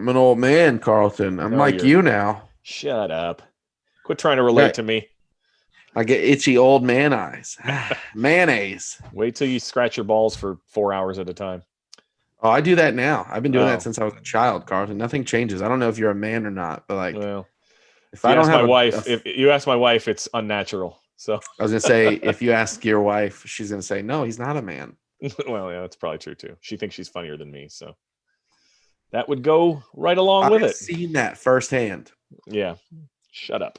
I'm an old man, Carlton. I'm No, like you now. Shut up. Quit trying to relate to me. I get itchy old man eyes. Mayonnaise. Wait till you scratch your balls for 4 hours at a time. Oh, I do that now. I've been doing that since I was a child, Carlton. Nothing changes. I don't know if you're a man or not, but like, well, if I don't have if you ask my wife, it's unnatural. So I was gonna say, if you ask your wife, she's gonna say, no, he's not a man. Well, yeah, that's probably true too. She thinks she's funnier than me, so that would go right along with it. I've seen that firsthand. Yeah, shut up.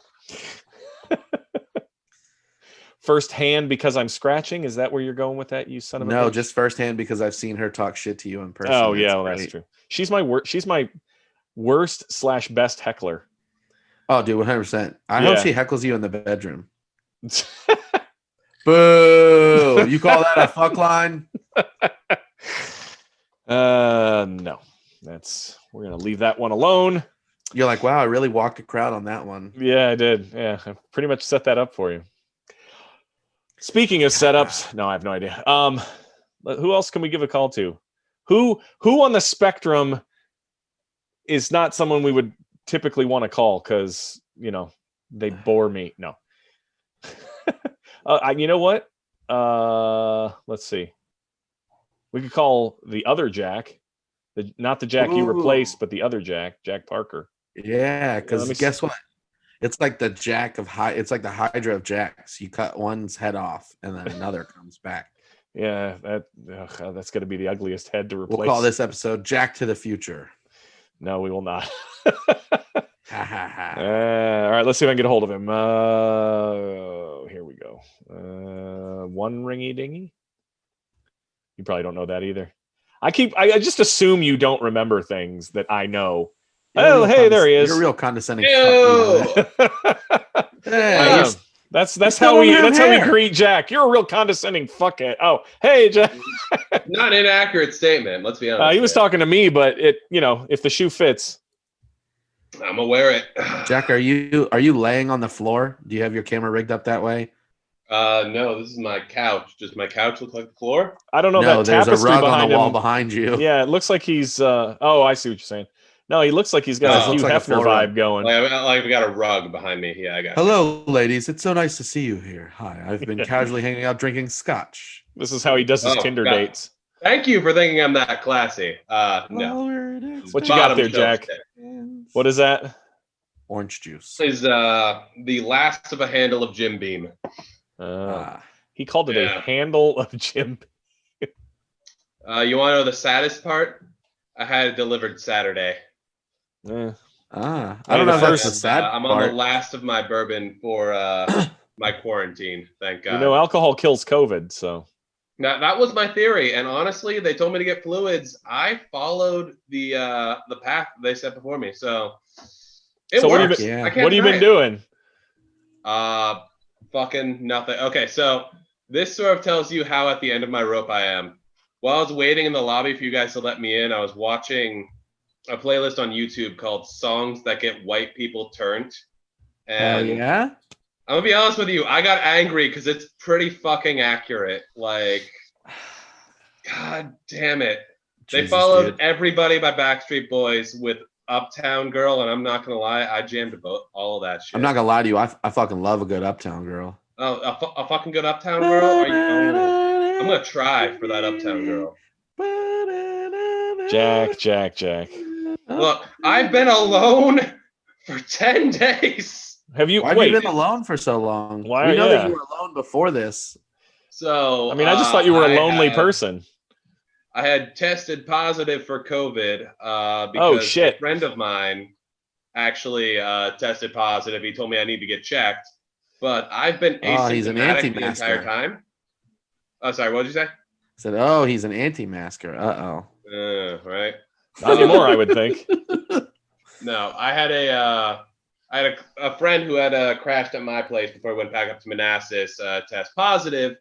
Firsthand because I'm scratching? Is that where you're going with that, you son of a bitch? No, just firsthand because I've seen her talk shit to you in person. Oh yeah, well, that's true. She's my worst/best heckler. Oh, dude, 100%. I hope she heckles you in the bedroom. Boo! You call that a fuck line? No. We're gonna leave that one alone. You're like, wow, I really walked a crowd on that one. Yeah, I did. Yeah, I pretty much set that up for you. Speaking of setups, no, I have no idea. Who else can we give a call to? Who on the spectrum is not someone we would typically want to call because they bore me? No. You know what? Let's see. We could call the other Jack, not the Jack you replaced, but the other Jack Parker. Yeah, because guess what? It's like the Jack of it's like the Hydra of Jacks. You cut one's head off, and then another comes back. Yeah, that's going to be the ugliest head to replace. We'll call this episode "Jack to the Future." No, we will not. All right, let's see if I can get a hold of him. Here we go. One ringy dingy. You probably don't know that either. I just assume you don't remember things that I know. Oh, hey, there he is. You're a real condescending. Hey, that's how we greet Jack. You're a real condescending fuckhead. Oh, hey, Jack. Not an inaccurate statement. Let's be honest. He was talking to me, but if the shoe fits, I'm gonna wear it. Jack, are you laying on the floor? Do you have your camera rigged up that way? No, this is my couch. Does my couch look like the floor? I don't know. No, that there's tapestry a rug behind on the wall him, behind you. Yeah, it looks like he's. Oh, I see what you're saying. No, he looks like he's got a Hugh Hefner vibe going. Like we got a rug behind me. Yeah, I got. Hello, ladies. It's so nice to see you here. Hi, I've been casually hanging out drinking scotch. This is how he does his Tinder dates. Thank you for thinking I'm that classy. No. What you got there, Jack? What is that? Orange juice. Is the last of a handle of Jim Beam. He called it a handle of Jim Beam. You want to know the saddest part? I had it delivered Saturday. I don't know if that's the sad part. I'm on the last of my bourbon for my quarantine. Thank God. Alcohol kills COVID, so. Now, that was my theory, and honestly, they told me to get fluids. I followed the path they set before me, so it works. What have you been doing? Fucking nothing. Okay, so this sort of tells you how at the end of my rope I am. While I was waiting in the lobby for you guys to let me in, I was watching a playlist on YouTube called "Songs That Get White People Turned." And yeah. I'm gonna be honest with you, I got angry because it's pretty fucking accurate. Like, God damn it. They followed Everybody by Backstreet Boys with Uptown Girl, and I'm not gonna lie, I jammed all of that shit. I'm not gonna lie to you, I fucking love a good Uptown Girl. Oh, a fucking good Uptown Girl? I'm gonna try for that Uptown Girl. Jack. Look, I've been alone for 10 days. Have you? Why have you been alone for so long? Why? We know that you were alone before this. So I just thought you were a lonely person. I had tested positive for COVID because a friend of mine actually tested positive. He told me I need to get checked, but I've been asymptomatic the entire time. Oh, sorry. What did you say? I said, he's an anti-masker. Right. Not anymore, I would think. No, I had a friend who had crashed at my place before I went back up to Manassas, test positive.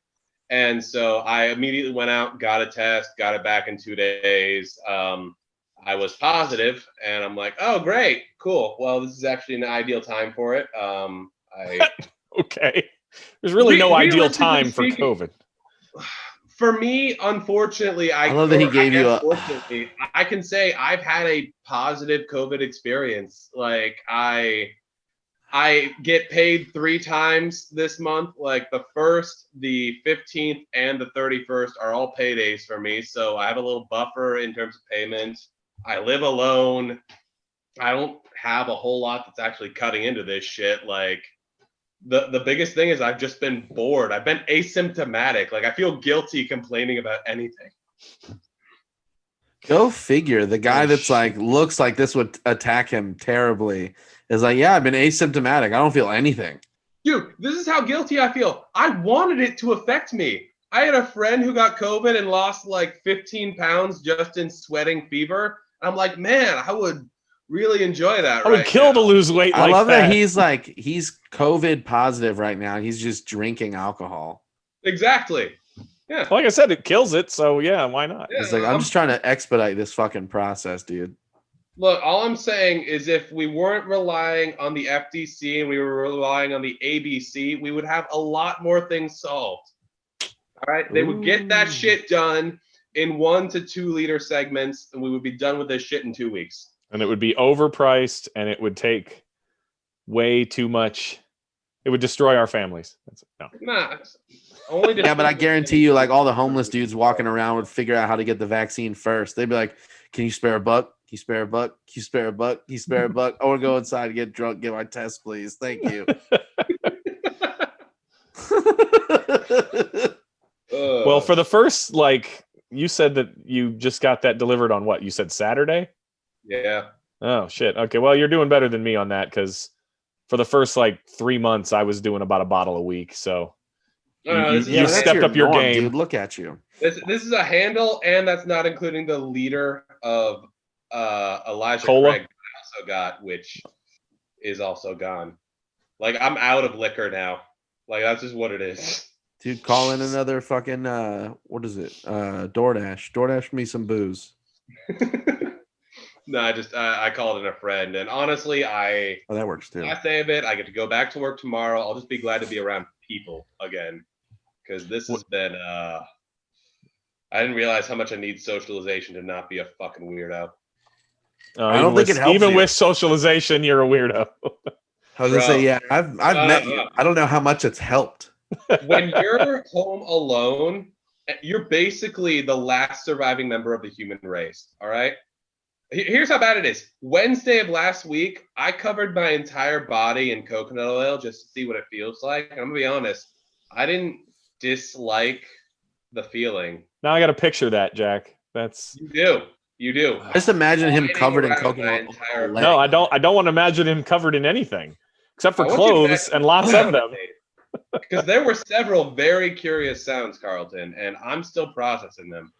And so I immediately went out, got a test, got it back in 2 days. I was positive, and I'm like, oh, great, cool. Well, this is actually an ideal time for it. Okay. There's really no ideal time for COVID. For me, unfortunately, I love that he gave you a. Fortunately, I can say I've had a positive COVID experience. Like I get paid 3 times this month. Like the 1st, the 15th, and the 31st are all paydays for me. So I have a little buffer in terms of payment. I live alone. I don't have a whole lot that's actually cutting into this shit. Like the biggest thing is I've just been bored. I've been asymptomatic. Like I feel guilty complaining about anything. Go figure. The guy that's like looks like this would attack him terribly is like, yeah, I've been asymptomatic. I don't feel anything. Dude, this is how guilty I feel. I wanted it to affect me. I had a friend who got COVID and lost like 15 pounds just in sweating fever. I'm like, man, I would really enjoy that. I would kill to lose weight. I love that he's COVID positive right now. He's just drinking alcohol. Exactly. Yeah. Like I said, it kills it. So yeah, why not? Yeah, he's like, I'm just trying to expedite this fucking process, dude. Look, all I'm saying is if we weren't relying on the FDC and we were relying on the ABC, we would have a lot more things solved. All right. They would get that shit done in 1 to 2 liter segments, and we would be done with this shit in 2 weeks. And it would be overpriced, and it would take way too much. It would destroy our families. Nah, only yeah, but I guarantee you, like all the homeless dudes walking around would figure out how to get the vaccine first. They'd be like, "Can you spare a buck? Can you spare a buck? Can you spare a buck? Can you spare a buck? I want to go inside and get drunk, get my test, please. Thank you." Well, for the first, like you said that you just got that delivered on what? You said Saturday? Yeah. Oh shit. Okay. Well, you're doing better than me on that because for the first like 3 months, I was doing about a bottle a week. So you stepped up your game. Dude, look at you. This is a handle, and that's not including the liter of Elijah Cola? Craig that I also got, which is also gone. Like I'm out of liquor now. Like that's just what it is. Dude, call in another fucking what is it? DoorDash. DoorDash me some booze. No, I called in a friend, and honestly, that works too. I save it. I get to go back to work tomorrow. I'll just be glad to be around people again, because this has been. I didn't realize how much I need socialization to not be a fucking weirdo. I don't think it helps. Even with socialization, you're a weirdo. I was gonna say, yeah, I've met you. I don't know how much it's helped. When you're home alone, you're basically the last surviving member of the human race. All right. Here's how bad it is. Wednesday of last week, I covered my entire body in coconut oil just to see what it feels like. And I'm gonna be honest, I didn't dislike the feeling. Now I got to picture that, Jack. That's you do. Just imagine him covered in coconut oil. No, I don't want to imagine him covered in anything except for clothes and lots of them. Because there were several very curious sounds, Carlton, and I'm still processing them.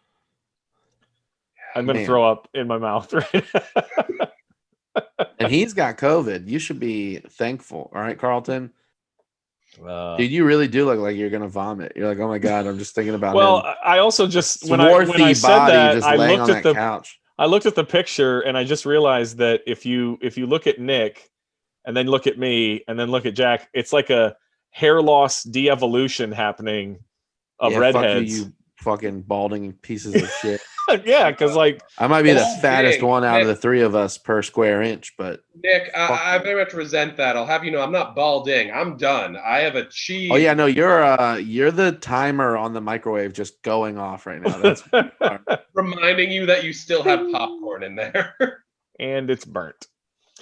I'm going to throw up in my mouth right now. And he's got COVID. You should be thankful. All right, Carlton? Dude, you really do look like you're going to vomit. You're like, oh my God, I'm just thinking about Well, him. I also just, when I said that, I looked at the couch. I looked at the picture and I just realized that if you look at Nick and then look at me and then look at Jack, it's like a hair loss de-evolution happening of redheads. Fuck you fucking balding pieces of shit. Yeah, because like I might be the fattest one out of the three of us per square inch, but Nick, I very much resent that. I'll have you know I'm not balding. I'm done. I have achieved. Oh yeah, no, you're the timer on the microwave just going off right now. That's reminding you that you still have popcorn in there. And it's burnt.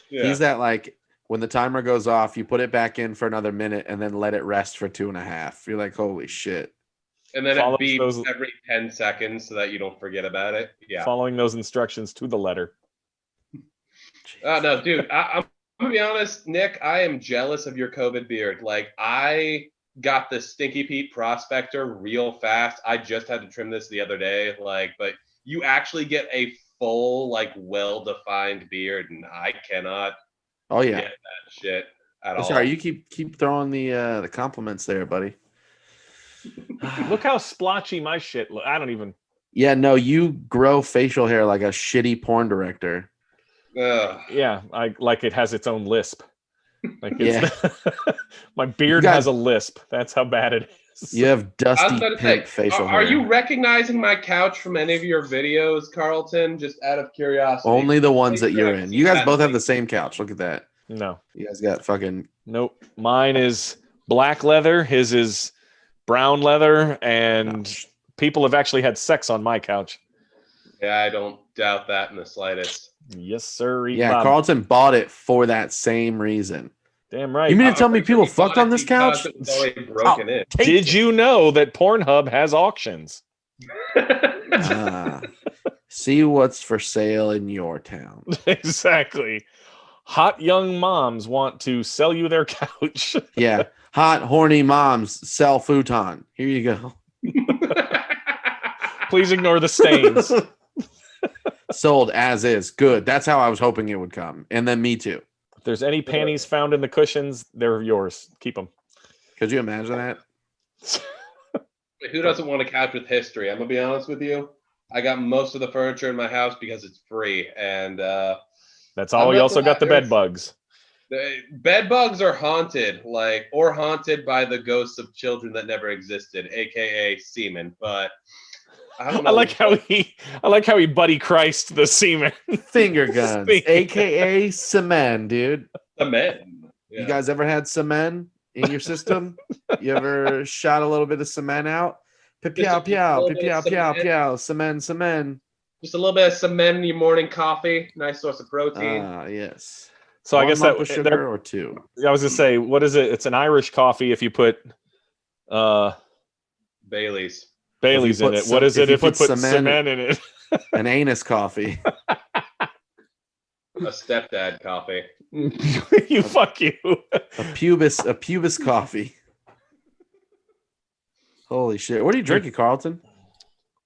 Yeah. He's that like when the timer goes off, you put it back in for another minute and then let it rest for 2.5. You're like, holy shit. And then it beeps every 10 seconds so that you don't forget about it. Yeah. Following those instructions to the letter. No, dude, I'm going to be honest, Nick, I am jealous of your COVID beard. Like, I got the Stinky Pete Prospector real fast. I just had to trim this the other day. Like, but you actually get a full, like, well-defined beard, and I cannot get that shit at all. Sorry, you keep throwing the compliments there, buddy. Look how splotchy my shit look. I don't even. Yeah, no, you grow facial hair like a shitty porn director. Yeah, like it has its own lisp. Like my beard has a lisp. That's how bad it You have I was dusty about to pimp say, facial are hair. you recognizing my couch from any of your videos, Carlton? Just out of curiosity. Only the ones that you're in. You guys That both have thing. the same couch. Look at that. No. You guys got fucking. Nope. Mine is black leather. His is brown leather, and people have actually had sex on my couch. Yeah, I don't doubt that in the slightest. Yes, sir. Yeah, Bob. Carlton bought it for that same reason. Damn right. You mean to tell me pretty sure people he fucked bought on it this because couch? it was already broken in. Did you know that Pornhub has auctions? See what's for sale in your town. Exactly. Hot young moms want to sell you their couch. Yeah. Hot, horny moms sell futon. Here you go. Please ignore the stains. Sold as is. Good. That's how I was hoping it would come. And then me too. If there's any panties found in the cushions, they're yours. Keep them. Could you imagine that? Who doesn't want a couch with history? I'm gonna be honest with you. I got most of the furniture in my house because it's free, and that's all. You also got the bed bugs. The bed bugs are haunted, or haunted by the ghosts of children that never existed, aka semen. But I don't know. I like how he Buddy Christ the semen. Finger guns, aka cement, dude. Cement. Yeah. You guys ever had cement in your system? You ever shot a little bit of cement out? Pow, pow, pow, pow, pow, cement. Just a little bit of cement in your morning coffee. Nice source of protein. Yes. So I guess that was sugar or two. I was gonna say, what is it? It's an Irish coffee if you put Bailey's in it. What is it if you put cement in it? An anus coffee. A stepdad coffee. You fuck you. A pubis coffee. Holy shit. What are you drinking, Carlton?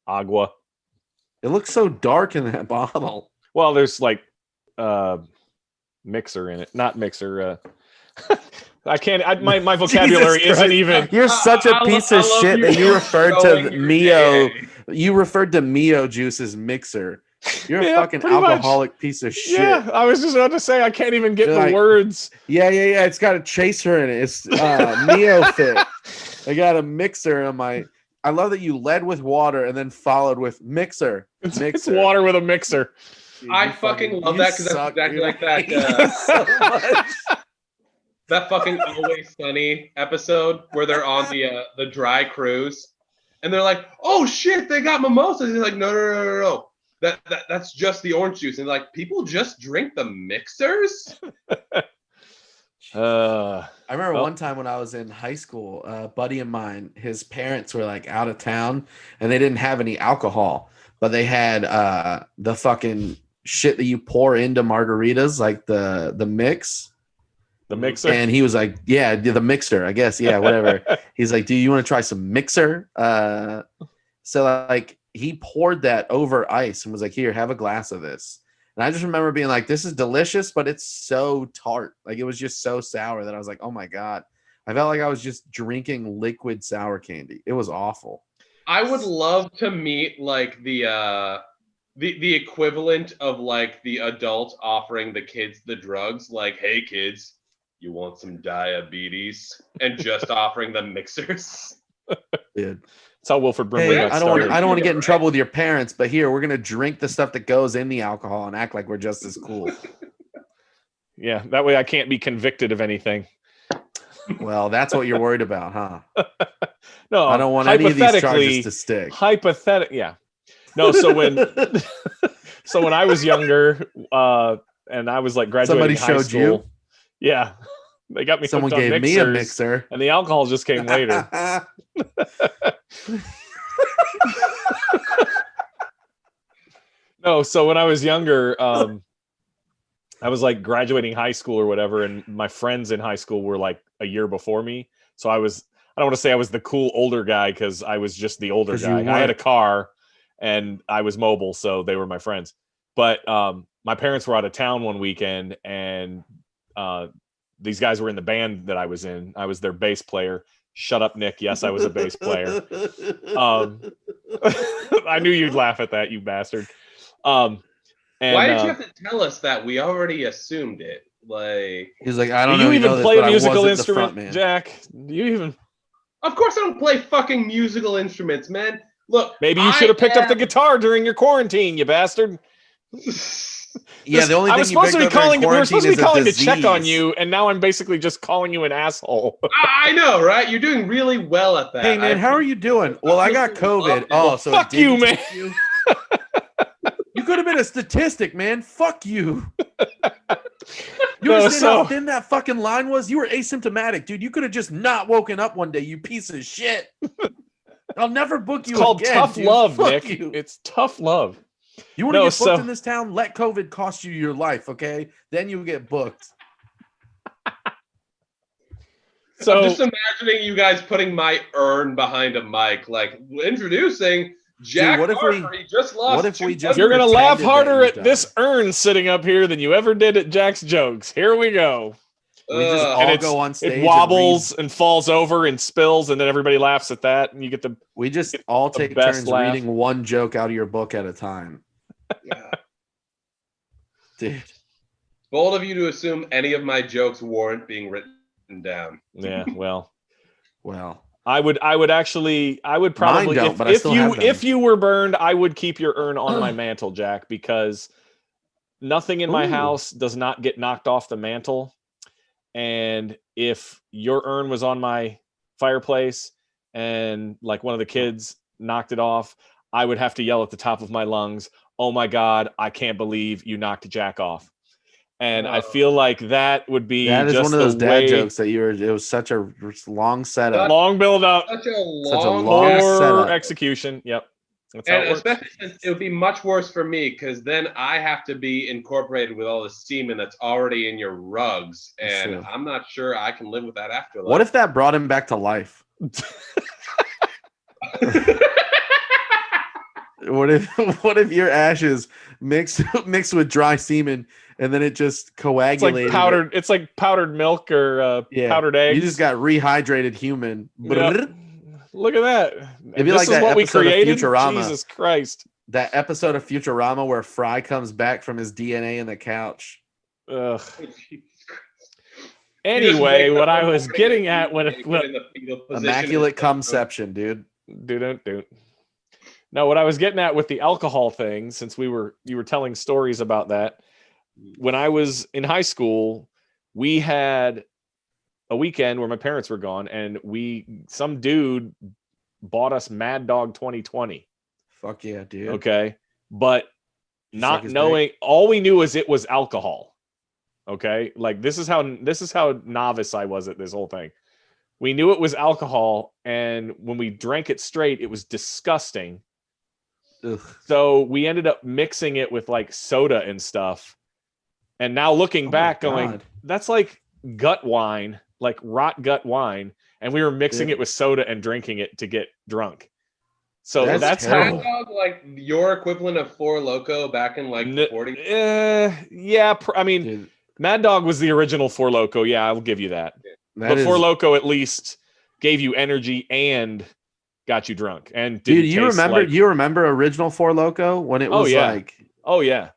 Agua. It looks so dark in that bottle. Well, there's like mixer in it. Not mixer. I can't. My vocabulary isn't even. You're such a piece of shit that you referred to Mio. You referred to Mio juice as mixer. You're a fucking alcoholic piece of shit. Yeah, I was just about to say I can't even get the words. Yeah. It's got a chaser in it. It's Mio fit. I got a mixer on my. I love that you led with water and then followed with mixer. It's water with a mixer. Dude, I fucking love that because that's exactly like that. That fucking Always Sunny episode where they're on the dry cruise, and they're like, "Oh shit, they got mimosas." He's like, "No. That's just the orange juice." And like, people just drink the mixers. I remember one time when I was in high school, a buddy of mine, his parents were like out of town, and they didn't have any alcohol, but they had the fucking shit that you pour into margaritas, like the mix. The mixer. And he was like, yeah, the mixer, I guess. Yeah, whatever. He's like, do you want to try some mixer? So like he poured that over ice and was like, here, have a glass of this. And I just remember being like, this is delicious, but it's so tart. Like it was just so sour that I was like, oh my God. I felt like I was just drinking liquid sour candy. It was awful. I would love to meet like the equivalent of like the adult offering the kids the drugs, like, hey kids, you want some diabetes? And just offering them mixers. Dude. That's how Wilford Brimley got started. I don't want to get in trouble with your parents, but here we're gonna drink the stuff that goes in the alcohol and act like we're just as cool. Yeah, that way I can't be convicted of anything. Well, that's what you're worried about, huh? No, I don't want any of these charges to stick. Yeah. No, so when I was younger, and I was like graduating high school. Somebody showed you? Yeah. They got me. Someone gave me a mixer, and the alcohol just came later. No, so when I was younger, I was like graduating high school or whatever, and my friends in high school were like a year before me. So I don't want to say I was the cool older guy because I was just the older guy. I had a car and I was mobile, so they were my friends. But my parents were out of town one weekend, and these guys were in the band that I was in. I was their bass player. Shut up, Nick. Yes, I was a bass player. I knew you'd laugh at that, you bastard. And, why did you have to tell us that? We already assumed it. Like he's like, I don't know. Do you even play a musical instrument, Jack? Do you even? Of course I don't play fucking musical instruments, man. Look, Maybe you should have picked up the guitar during your quarantine, you bastard. Yeah, the only I thing was supposed to be calling. We were supposed to be calling to check on disease. you, and now I'm basically just calling you an asshole. I know, right? You're doing really well at that. Hey man, how are you doing? Well, I got COVID. Oh, so fuck it didn't you, man. take you? You could have been a statistic, man. Fuck you. You understand how thin that fucking line was? You were asymptomatic, dude. You could have just not woken up one day, you piece of shit. I'll never book you called again. Tough dude. love, Fuck Nick. You. It's tough love. You want to get booked in this town? Let COVID cost you your life, okay? Then you get booked. So I'm just imagining you guys putting my urn behind a mic, like introducing Jack Harper. He just lost. What if we just? You're gonna laugh harder at this urn sitting up here than you ever did at Jack's jokes. Here we go. We just all go on stage. It wobbles and falls over and spills, and then everybody laughs at that, and you get the. We just all take turns reading one joke out of your book at a time. Yeah. Dude. Bold of you to assume any of my jokes warrant being written down. Yeah, well. I would probably don't, but if you were burned, I would keep your urn on my mantle, Jack, because nothing in my house does not get knocked off the mantle. And if your urn was on my fireplace and like one of the kids knocked it off, I would have to yell at the top of my lungs, "Oh my God, I can't believe you knocked Jack off." And I feel like that would be that is just one of those the dad way... jokes that it was such a long setup. Long build up. Such a long setup. Execution. Yep. That's and especially since it would be much worse for me because then I have to be incorporated with all the semen that's already in your rugs. And I'm not sure I can live with that afterlife. What if that brought him back to life? What if your ashes mixed with dry semen and then it just coagulated? It's like powdered milk or powdered eggs. You just got rehydrated human. Yep. Look at that. It'd be like that what we created. Of Futurama. Jesus Christ. That episode of Futurama where Fry comes back from his DNA in the couch. Ugh. Anyway, what I was getting at immaculate conception, dude. No, what I was getting at with the alcohol thing, since you were telling stories about that. When I was in high school, we had a weekend where my parents were gone, and some dude bought us Mad Dog 2020. Fuck yeah, dude. Okay, but not knowing, all we knew is it was alcohol. Okay, like this is how novice I was at this whole thing. We knew it was alcohol, and when we drank it straight, it was disgusting. Ugh. So we ended up mixing it with like soda and stuff. And now looking back, going, that's like gut wine, like rot gut wine. And we were mixing it with soda and drinking it to get drunk. So that's how. Like your equivalent of Four Loko back in like the 40s? Yeah, I mean, dude. Mad Dog was the original Four Loko. Yeah, I'll give you that. But Four Loko at least gave you energy and got you drunk. And dude, you remember original Four Loko when it was like, oh yeah.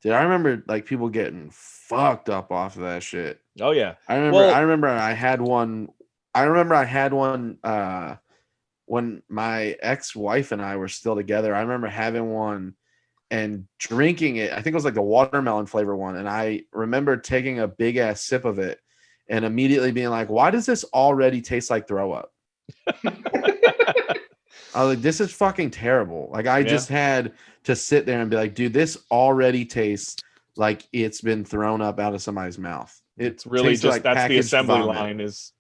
Dude, I remember like people getting fucked up off of that shit. Oh yeah. I remember I had one when my ex-wife and I were still together. I remember having one and drinking it. I think it was like the watermelon flavor one. And I remember taking a big ass sip of it and immediately being like, why does this already taste like throw up? I was like, this is fucking terrible. Like I just had to sit there and be like, dude, this already tastes like it's been thrown up out of somebody's mouth. It's really just like that's the assembly line is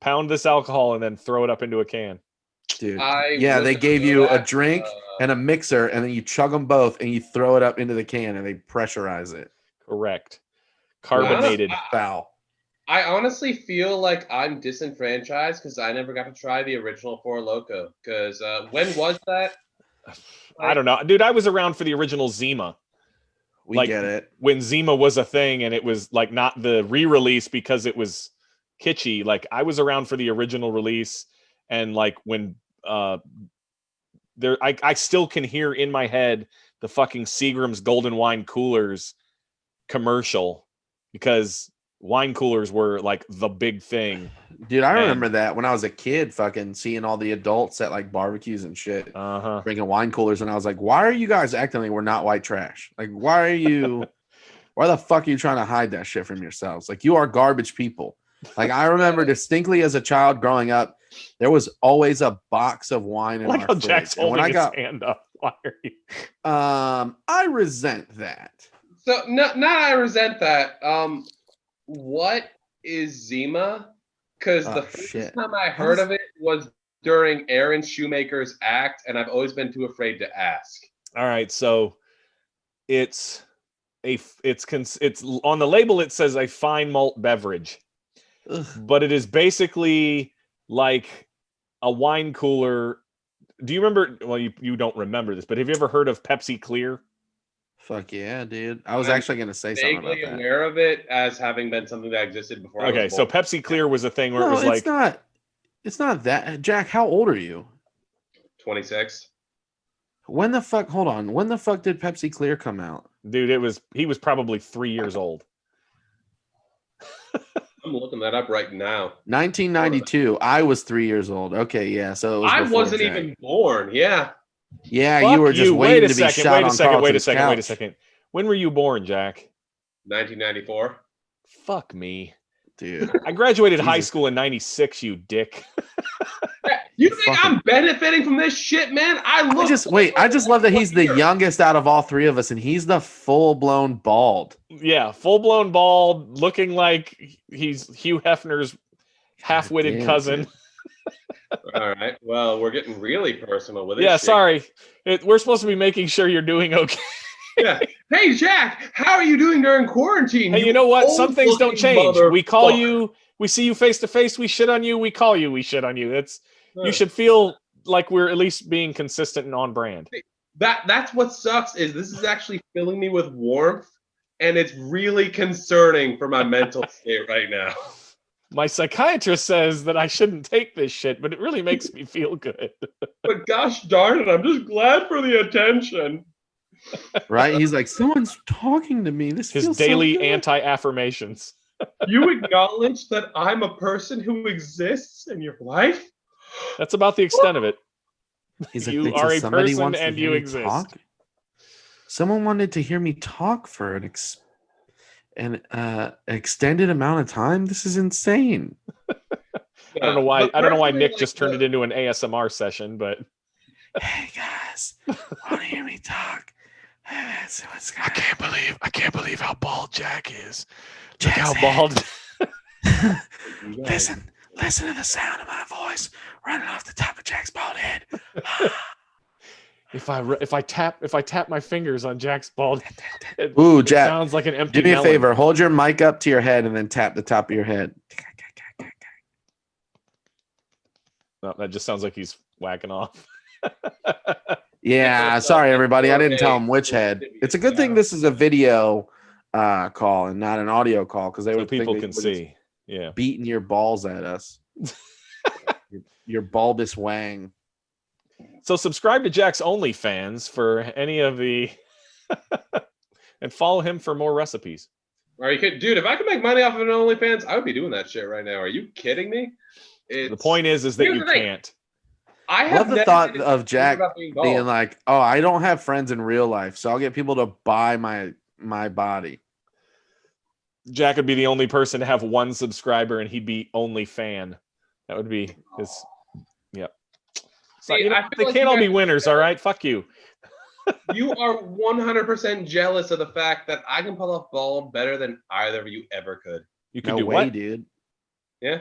pound this alcohol and then throw it up into a can. Dude. They gave you a drink and a mixer and then you chug them both and you throw it up into the can and they pressurize it. Correct. Carbonated foul. I honestly feel like I'm disenfranchised because I never got to try the original Four Loko. Because when was that? I don't know. Dude, I was around for the original Zima. We get it. When Zima was a thing and it was like not the re-release because it was kitschy. Like I was around for the original release and like when I still can hear in my head the fucking Seagram's Golden Wine Coolers commercial because wine coolers were like the big thing. Dude, I remember that when I was a kid, fucking seeing all the adults at like barbecues and shit, drinking wine coolers, and I was like, "Why are you guys acting like we're not white trash? Like, why the fuck are you trying to hide that shit from yourselves? Like, you are garbage people." Like, I remember distinctly as a child growing up, there was always a box of wine in our fridge. Jack's holding his hand up. Why are you? I resent that. So not I resent that. What is Zima? Because the first time I heard of it was during Aaron Shoemaker's act, and I've always been too afraid to ask. All right, so it's on the label. It says a fine malt beverage, but it is basically like a wine cooler. Do you remember? Well, you don't remember this, but have you ever heard of Pepsi Clear? Fuck yeah, dude. I was actually going to say something about that. Aware of it as having been something that existed before. Okay, so Pepsi Clear was a thing where it was like... It's not that. Jack, how old are you? 26. When the fuck... Hold on. When the fuck did Pepsi Clear come out? Dude, he was probably 3 years old. I'm looking that up right now. 1992. I was 3 years old. Okay, yeah. So it was I wasn't even born. Yeah. Yeah, you were just waiting to be shot on Carlton's Wait a second. When were you born, Jack? 1994. Fuck me. Dude. I graduated high school in 96, you dick. You think I'm benefiting from this shit, man? I just love that he's the youngest out of all three of us, and he's the full-blown bald. Yeah, full-blown bald, looking like he's Hugh Hefner's half-witted cousin. All right. Well, we're getting really personal with it. Yeah, sorry. We're supposed to be making sure you're doing okay. Yeah. Hey, Jack, how are you doing during quarantine? Hey, you know what? Some things don't change. We call you, we see you face to face, we shit on you, we call you, we shit on you. You should feel like we're at least being consistent and on brand. That's what sucks is this is actually filling me with warmth, and it's really concerning for my mental state right now. My psychiatrist says that I shouldn't take this shit, but it really makes me feel good. But gosh darn it, I'm just glad for the attention. Right? He's like, someone's talking to me. This his feels daily so anti-affirmations. You acknowledge that I'm a person who exists in your life? That's about the extent of it. He's like, you are a person and you exist. Talk? Someone wanted to hear me talk for an extended amount of time. This is insane. I don't know why. I don't know why Nick just turned it into an ASMR session, but hey guys, want to hear me talk? I can't believe how bald Jack is. Look how bald. Listen to the sound of my voice running off the top of Jack's bald head. If I tap my fingers on Jack's bald head, ooh, Jack, sounds like an empty do me a melon. favor. Hold your mic up to your head and then tap the top of your head. No, that just sounds like he's whacking off. Yeah, sorry everybody. I didn't tell him which head. It's a good thing this is a video call and not an audio call because people can see. Yeah, beating your balls at us. your bulbous wang. So subscribe to Jack's OnlyFans for any of the, and follow him for more recipes. Are you kidding? Dude, if I could make money off of an OnlyFans, I would be doing that shit right now. Are you kidding me? The point is that you can't. I have the thought of Jack being like, oh, I don't have friends in real life, so I'll get people to buy my body. Jack would be the only person to have one subscriber, and he'd be only fan. That would be his. Yep. So, See, they can't all be winners, all right? Fuck you. You are 100% jealous of the fact that I can pull off bald better than either of you ever could. You could do what, dude? Yeah.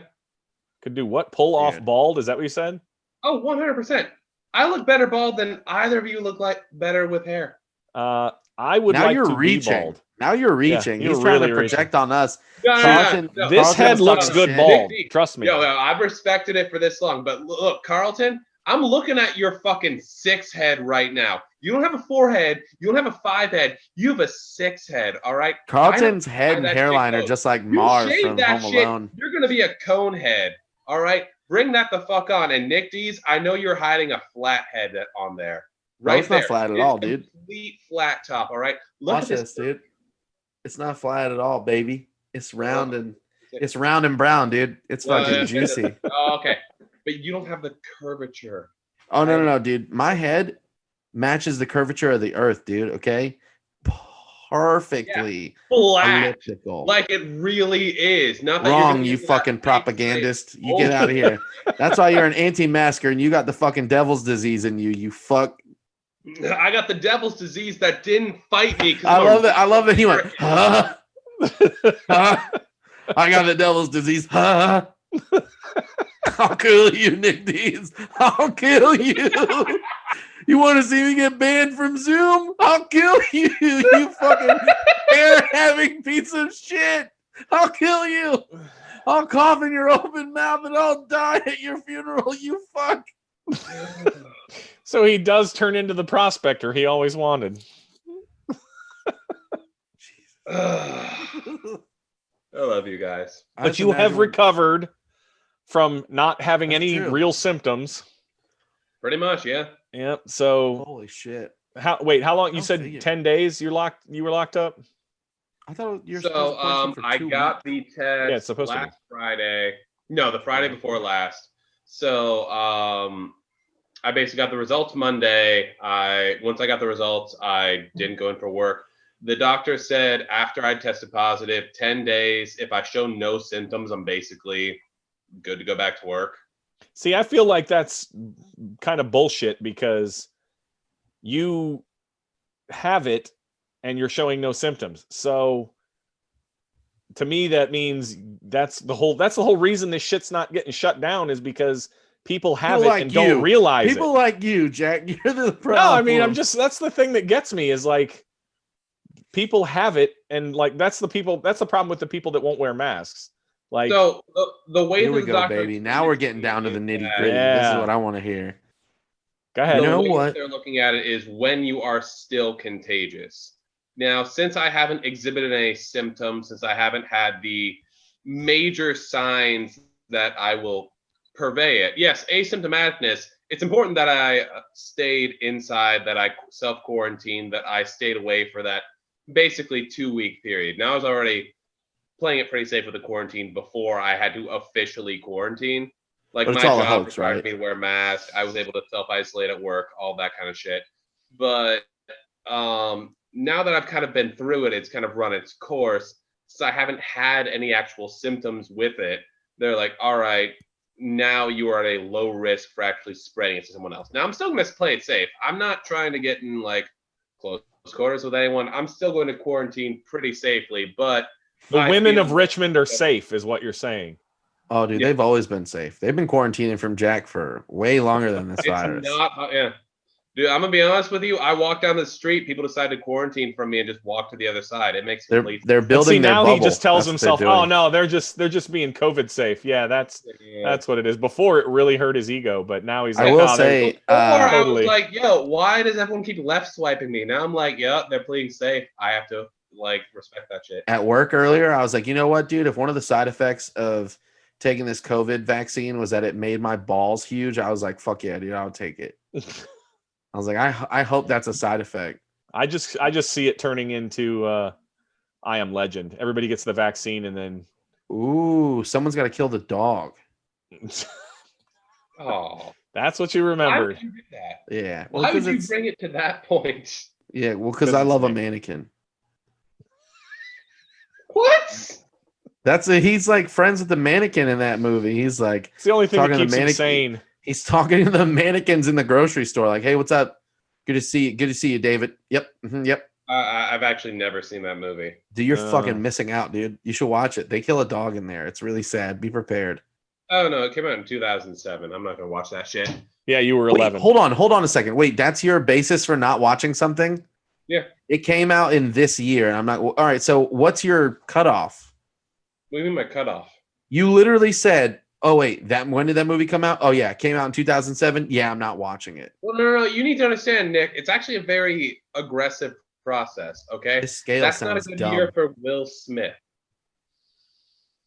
Could do what? Pull off bald? Is that what you said? Oh, 100%. I look better bald than either of you look like better with hair. I would now like you're to reaching. be bald. Now you're reaching. Yeah, He's trying to project on us. This head looks good bald. Trust me. Yo, I've respected it for this long. But look, Carlton, I'm looking at your fucking 6 head right now. You don't have a 4 head. You don't have a 5 head. You have a 6 head, all right? Carlton's head and hairline are just like Marv from Home Alone. You're going to be a cone head, all right? Bring that the fuck on. And Nick Deez, I know you're hiding a flat head on there. Right, no, it's not flat at all, dude. Complete flat top, all right? Watch this, dude. It's not flat at all, baby. It's round and brown, dude. It's fucking juicy. Oh, okay. But you don't have the curvature. Oh no, dude. My head matches the curvature of the earth, dude. Okay. Perfectly Flat. elliptical. Like it really is. Not that Wrong, you fucking propagandist. You get out of here. That's why you're an anti-masker and you got the fucking devil's disease in you, you fuck. I got the devil's disease that didn't fight me. I love that. I love that he went, huh? Huh? I got the devil's disease. Huh? I'll kill you, Nick Deez. I'll kill you. You want to see me get banned from Zoom? I'll kill you, you fucking hair-having piece of shit. I'll kill you. I'll cough in your open mouth and I'll die at your funeral, you fuck. So he does turn into the prospector he always wanted. I love you guys. But you have recovered from not having any real symptoms. Pretty much, yeah. Yep. So holy shit. How long? You said 10 days you were locked up? I thought you're so I got the test it's supposed last Friday. No, the Friday before last. So I basically got the results Monday. Once I got the results, I didn't go in for work. The doctor said after I tested positive, 10 days, if I show no symptoms, I'm basically good to go back to work. See, I feel like that's kind of bullshit because you have it and you're showing no symptoms. So to me, that means that's the whole reason this shit's not getting shut down is because people have it and don't realize it. People like you, Jack, you're the problem. No, I mean, that's the thing that gets me is like people have it and like that's the problem with the people that won't wear masks. Like, so the way here we go, baby. Now we're getting down to the nitty gritty. Yeah. This is what I want to hear. Go ahead. You know way what? They're looking at it is when you are still contagious. Now, since I haven't exhibited any symptoms, since I haven't had the major signs that I will purvey it. Yes, asymptomaticness. It's important that I stayed inside, that I self-quarantined, that I stayed away for that basically 2-week period. Now I was already playing it pretty safe with the quarantine before I had to officially quarantine. Like my job required me to wear a mask. I was able to self-isolate at work, all that kind of shit. But now that I've kind of been through it, it's kind of run its course. So I haven't had any actual symptoms with it. They're like, all right, now you are at a low risk for actually spreading it to someone else. Now I'm still going to play it safe. I'm not trying to get in like close quarters with anyone. I'm still going to quarantine pretty safely, but the women of Richmond are safe, is what you're saying. Oh, dude, they've always been safe. They've been quarantining from Jack for way longer than this virus. Dude, I'm gonna be honest with you. I walked down the street. People decided to quarantine from me and just walk to the other side. It makes they're building their now bubble. He just tells himself, "Oh no, they're just being COVID safe." Yeah, that's what it is. Before it really hurt his ego, but now he's like, I will say, I was like, "Yo, why does everyone keep left swiping me?" Now I'm like, "Yeah, they're playing safe. I have to like respect that shit." At work earlier, I was like, you know what, dude? If one of the side effects of taking this COVID vaccine was that it made my balls huge, I was like, fuck yeah, dude, I'll take it. I was like, I hope that's a side effect. I just see it turning into I Am Legend. Everybody gets the vaccine and then someone's got to kill the dog. Oh, that's what you remembered. Why would you do that? Yeah. Well, why would you bring it to that point? Yeah, well, because I love a mannequin. What? He's like friends with the mannequin in that movie. He's like, it's the only thing that keeps him sane. He's talking to the mannequins in the grocery store, like, "Hey, what's up? Good to see you, David." Yep, yep. I've actually never seen that movie. Dude, you're fucking missing out, dude. You should watch it. They kill a dog in there. It's really sad. Be prepared. Oh no, it came out in 2007. I'm not gonna watch that shit. Yeah, you were 11. Hold on a second. Wait, that's your basis for not watching something? Yeah. It came out in this year, and I'm not. All right, so what's your cutoff? What do you mean my cutoff? You literally said, "Oh wait, when did that movie come out? Oh yeah, it came out in 2007. Yeah, I'm not watching it." Well, no. You need to understand, Nick. It's actually a very aggressive process. Okay, this scale that's not a good year for Will Smith.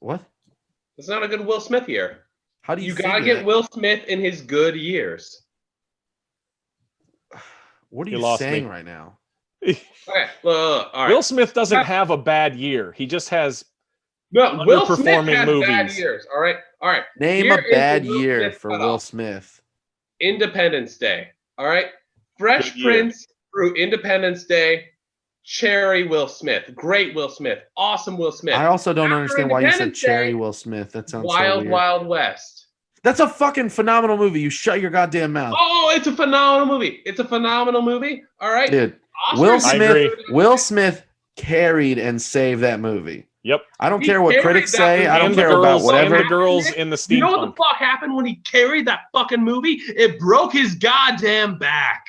What? It's not a good Will Smith year. How do you gotta get Will Smith in his good years? What are you saying right now? Okay, all right. Will Smith doesn't have a bad year. He just has No, Will Smith underperforming had bad movies. years. All right. Name Here a is the bad Will year Smith for cutoff. Will Smith. Independence Day. All right. Fresh Good year. Prince through Independence Day. Cherry Will Smith. Great Will Smith. Awesome Will Smith. I also don't After understand why you said Independence Cherry Day, Will Smith. That sounds so Wild weird. Wild West. That's a fucking phenomenal movie. You shut your goddamn mouth. Oh, it's a phenomenal movie. It's a phenomenal movie. All right. Dude, Oscars I agree. Will Smith carried and saved that movie. Yep. I don't He care what carried critics that say. movie. I don't And the care girls, about whatever. and the girls in the You know what the steampunk. fuck happened when he carried that fucking movie? It broke his goddamn back.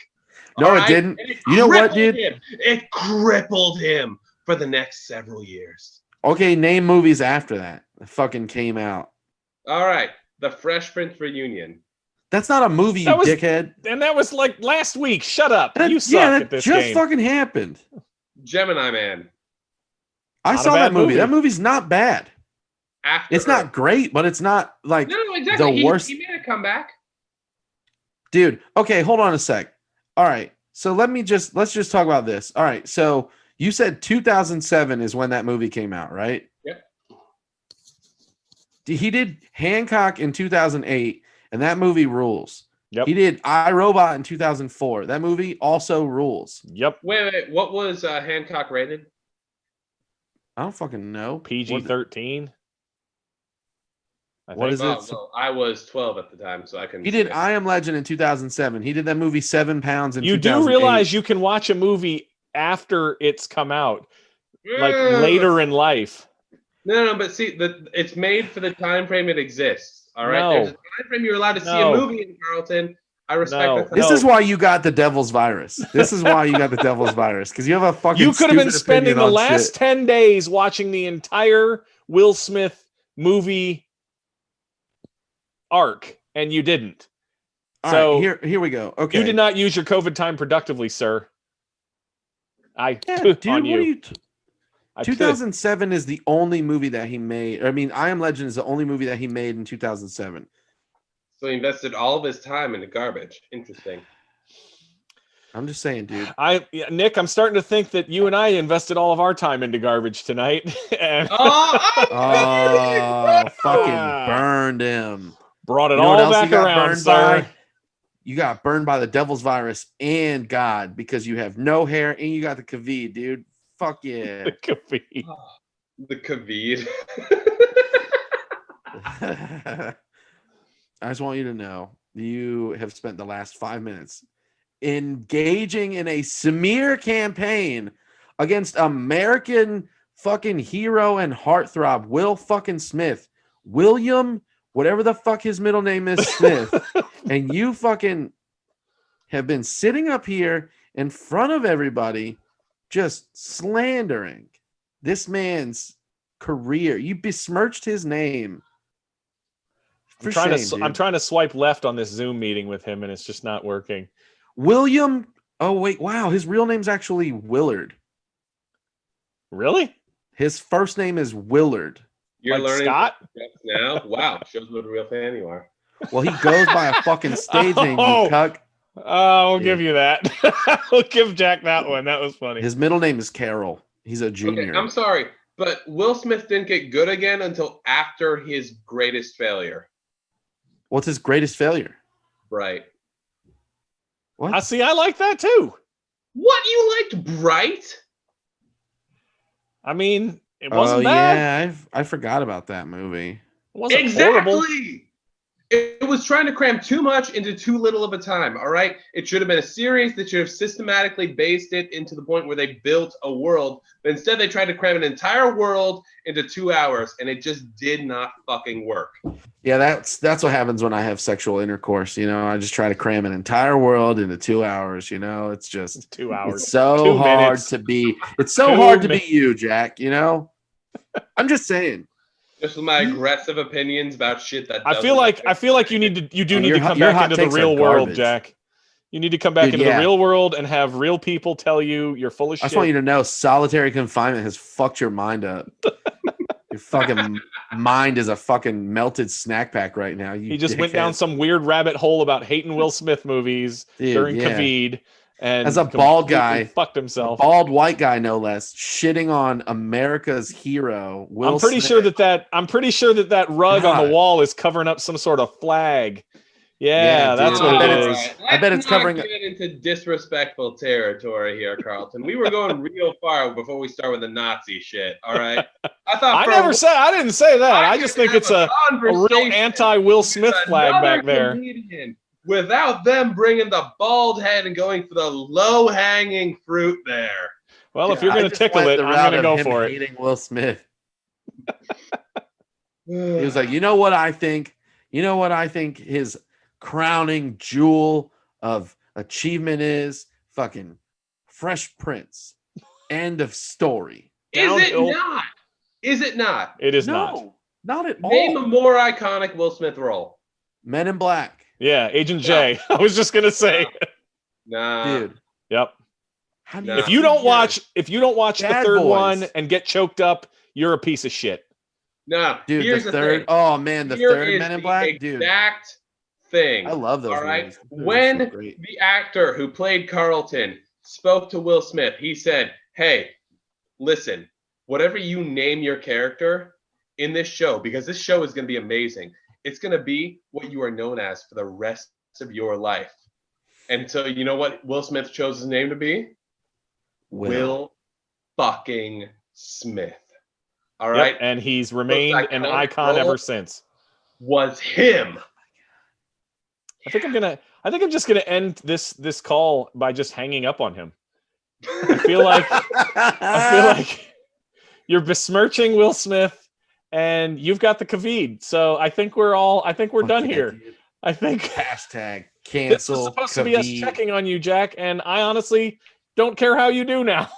No, All it right? didn't. And it You know what, crippled dude? him. It crippled him for the next several years. Okay, name movies after that fucking came out. All right. The Fresh Prince reunion. That's not a movie, you That was- dickhead. And that was like last week. Shut up. That, You suck yeah, at that this just game. fucking happened. Gemini Man. I Not a saw that bad movie. movie. That movie's not bad. After It's Earth. not great, but it's not like No, exactly. the worst. He made a comeback. Dude, okay, hold on a sec. All right. So let's just talk about this. All right. So you said 2007 is when that movie came out, right? Yep. He did Hancock in 2008, and that movie rules. Yep. He did iRobot in 2004. That movie also rules. Yep. Wait. What was Hancock rated? I don't fucking know. PG-13. What is it? Well, I was 12 at the time, so I can. He did I Am Legend in 2007. He did that movie 7 Pounds in You 2008. do realize you can watch a movie after it's come out, like later in life. No, but see, it's made for the time frame it exists. All right, No. there's a time frame you're allowed to see a No. movie in, Carlton. I respect No. that. This No. is why you got the devil's virus. This is why you got the devil's virus, because you have a fucking. You could have been stupid spending opinion the on last shit. 10 days watching the entire Will Smith movie arc, and you didn't. All So right, here we go. Okay, you did not use your COVID time productively, sir. I Yeah, put dude, on what you. are you? I put- 2007 is the only movie that he made. I mean, I Am Legend is the only movie that he made in 2007. So he invested all of his time into garbage. Interesting. I'm just saying, dude. Nick, I'm starting to think that you and I invested all of our time into garbage tonight and Oh, fucking burned him. brought it You know what all else back you got around, burned sir. by? You got burned by the devil's virus and God because you have no hair and you got the COVID, dude. Fuck yeah. Could be. The Kavod. I just want you to know you have spent the last 5 minutes engaging in a smear campaign against American fucking hero and heartthrob Will fucking Smith. William, whatever the fuck his middle name is, Smith. And you fucking have been sitting up here in front of everybody just slandering this man's career. You besmirched his name. For shame, I'm trying to swipe left on this Zoom meeting with him, and it's just not working. William. Oh, wait. Wow. His real name's actually Willard. Really? His first name is Willard. You're Like learning Scott? now. Wow, shows what a real fan you are. Well, he goes by a fucking stage name, you Oh. cuck. I'll give you that. I'll give Jack that one. That was funny. His middle name is Carol. He's a junior. Okay, I'm sorry, but Will Smith didn't get good again until after his greatest failure. What's his greatest failure? Bright. What? I see. I like that too. What, you liked Bright? I mean, it wasn't bad. Yeah. I forgot about that movie. It wasn't horrible. Exactly. It was trying to cram too much into too little of a time. All right. It should have been a series that should have systematically based it into the point where they built a world. But instead, they tried to cram an entire world into 2 hours, and it just did not fucking work. Yeah, that's what happens when I have sexual intercourse. You know, I just try to cram an entire world into 2 hours. You know, it's just 2 hours. It's so 2 hard minutes. to be. It's so 2 hard to be minutes. you, Jack. You know, I'm just saying. Just with my aggressive opinions about shit that I feel like you do need Your to come your back hot into the takes are real world, garbage. Jack. You need to come back Dude, into yeah. the real world and have real people tell you you're full of I shit. just want you to know solitary confinement has fucked your mind up. Your fucking mind is a fucking melted snack pack right now. He just went down some weird rabbit hole about hating Will Smith movies Dude, during yeah. COVID, and as a bald completely guy, fucked himself. bald white guy no less, shitting on America's hero. Will I'm pretty Smith. sure that rug on the God. wall is covering up some sort of flag. Yeah, Yeah, that's dude. what I bet it it's- is. I bet it's Let's not covering- get into disrespectful territory here, Carlton. We were going real far before we start with the Nazi shit. All right. I thought I didn't say that. I could just think have it's a real conversation anti-Will with Smith flag another back there. comedian without them bringing the bald head and going for the low-hanging fruit there. Well, if you're I going to just tickle went it, the I'm route going to of go him for it. hating Will Smith. He was like, you know what I think? You know what I think his crowning jewel of achievement is? Fucking Fresh Prince. End of story. Is it Downhill. not? Is it not? It is No, not at Name all. a more iconic Will Smith role. Men in Black. Yeah, Agent J. I was just going to say. Nah. Dude. Yep. How do Nah. If you don't watch the Bad third Boys. one and get choked up, you're a piece of shit. No. Dude, Here's the third. thing. Oh man, the Here third is Men in the Black, dude. exact thing. I love those All right. movies. Those are so When great. the actor who played Carlton spoke to Will Smith, he said, "Hey, listen, whatever you name your character in this show, because this show is going to be amazing, it's going to be what you are known as for the rest of your life." And so, you know what Will Smith chose his name to be? Will fucking Smith. All Yep, right. and he's remained an icon ever since. Was him. I think I'm just gonna end this call by just hanging up on him. I feel like you're besmirching Will Smith, and you've got the COVID. So I think we're done here. Dude. I think Hashtag this cancel. is supposed to be us COVID. checking on you, Jack, and I honestly don't care how you do now.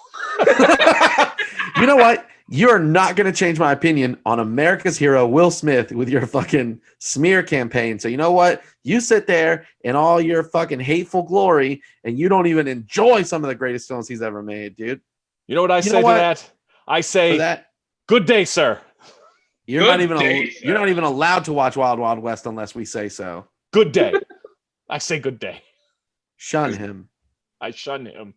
You know what? You're not going to change my opinion on America's hero, Will Smith, with your fucking smear campaign. So you know what? You sit there in all your fucking hateful glory, and you don't even enjoy some of the greatest films he's ever made, dude. You know what I say know what? to that? I For say, that, "Good day, sir. you're Good not even day, you're sir. not even allowed to watch Wild Wild West unless we say so. Good day." I say good day. Shun him. I shun him.